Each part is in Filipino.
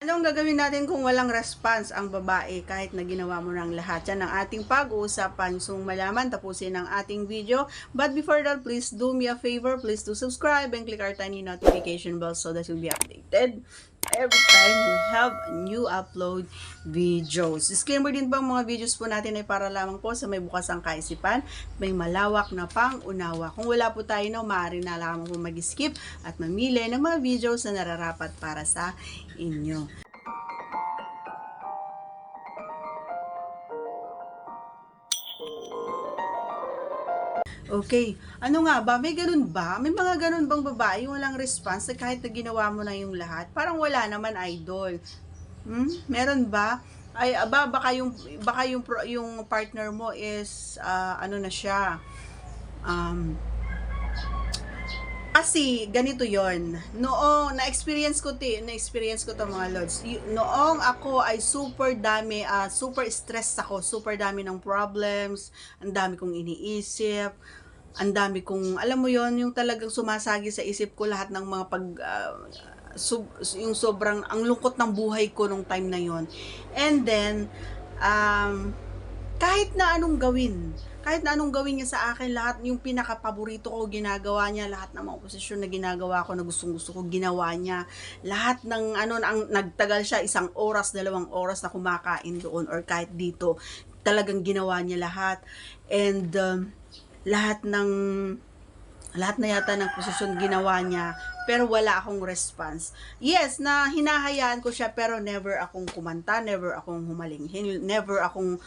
Anong gagawin natin kung walang response ang babae kahit na ginawa mo ng lahat? Yan ang ating pag-uusapan. So malaman, tapusin ang ating video. But before that, please do me a favor. Please do subscribe and click our tiny notification bell so that you'll be updated every time we have a new upload videos. Disclaimer din po, mga videos po natin ay para lamang po sa may bukas ang kaisipan, may malawak na pang-unawa. Kung wala po tayo, maaari na lamang po mag-skip at mamili ng mga videos na nararapat para sa inyo. Okay. Ano nga ba? May ganun ba? May mga ganun bang babae yung walang response na kahit na ginawa mo na yung lahat? Parang wala naman, idol. Meron ba? Ay, baka yung partner mo is ano na siya. Kasi ganito 'yon. Noong na-experience ko to mga lords. Noong ako ay super stress ako, super dami ng problems, ang dami kong iniisip, ang dami kong, alam mo 'yon, yung talagang sumasagi sa isip ko lahat ng mga yung sobrang ang lungkot ng buhay ko nung time na 'yon. And then kahit na anong gawin niya sa akin, lahat yung pinaka-paborito ko ginagawa niya, lahat ng mga posisyon na ginagawa ko na gustong-gusto ko ginawa niya, lahat ng nagtagal siya 1 oras, 2 oras na kumakain doon or kahit dito, talagang ginawa niya lahat. And lahat na yata ng posisyon ginawa niya, pero wala akong response. Yes, na hinahayaan ko siya, pero never akong kumanta, never akong humalinghin, never akong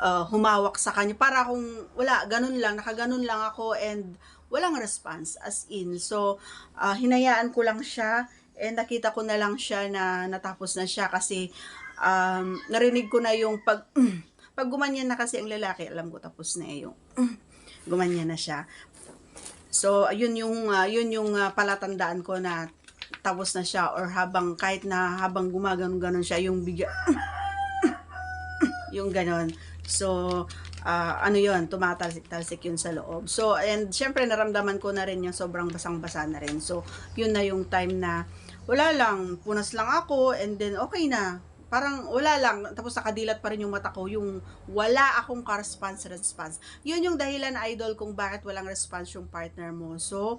humawak sa kanya. Para akong wala, nakaganon lang ako and walang response, as in. So, hinayaan ko lang siya and nakita ko na lang siya na natapos na siya kasi narinig ko na yung pag gumanyan na kasi ang lalaki, alam ko tapos na yung gumanyan na siya. So, yun yung palatandaan ko na tapos na siya, or kahit na habang gumaganon siya, yung bigla yung ganon. So, ano yun, tumatalsik yun sa loob. So, and syempre naramdaman ko na rin yung sobrang basang-basa na rin. So, yun na yung time na wala lang, punas lang ako and then okay na. Parang wala lang, tapos nakadilat pa rin yung mata ko, yung wala akong ka-response. Yun yung dahilan, idol, kung bakit walang response yung partner mo. So,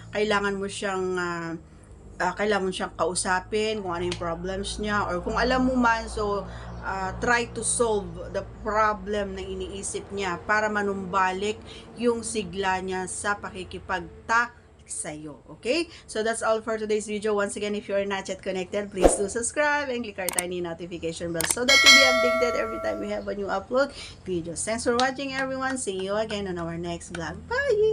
kailangan mo siyang kausapin kung ano yung problems niya, or kung alam mo man, so try to solve the problem na iniisip niya para manumbalik yung sigla niya sa pakikipagta sa'yo. Okay? So that's all for today's video. Once again, if you are not yet connected, please do subscribe and click our tiny notification bell so that you'll be updated every time we have a new upload videos. Thanks for watching, everyone. See you again on our next vlog. Bye!